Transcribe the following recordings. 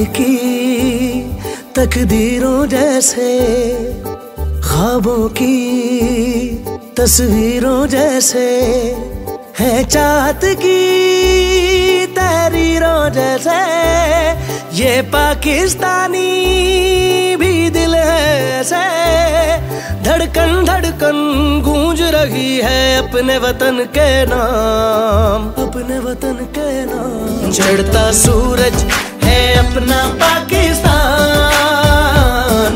की तकदीरों जैसे, ख्वाबों की तस्वीरों जैसे, है चाहत की तहरीरों जैसे। ये पाकिस्तानी भी दिल है ऐसे, धड़कन धड़कन गूंज रही है अपने वतन के नाम, अपने वतन के नाम। चढ़ता सूरज है अपना पाकिस्तान,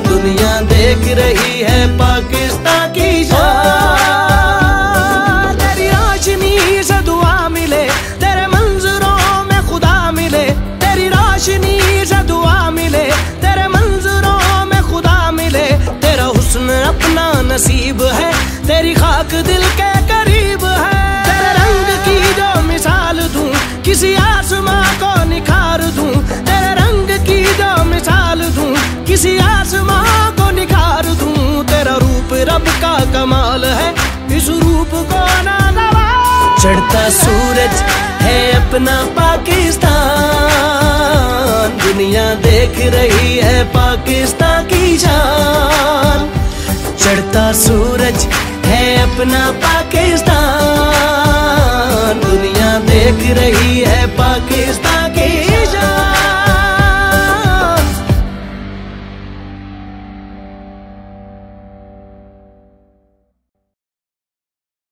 दुनिया देख रही है पाकिस्तान की शान। तेरी रोशनी से दुआ मिले, तेरे मंजरों में खुदा मिले। तेरी रोशनी से दुआ मिले, तेरे मंजरों में खुदा मिले। तेरा हुस्न अपना नसीब है, तेरी खाक दिल के करीब है। तेरे रंग की जो मिसाल दूं, किसी आसमां को निखार दूं। तेरे रंग की जो मिसाल दूं, किसी आसमां को निखार दूं। तेरा रूप रब का कमाल है, इस रूप को ना नवा। चढ़ता सूरज है अपना पाकिस्तान, दुनिया देख रही है पाकिस्तान की शान। चढ़ता सूरज है अपना पाकिस्तान, दुनिया देख रही है पाकिस्तान।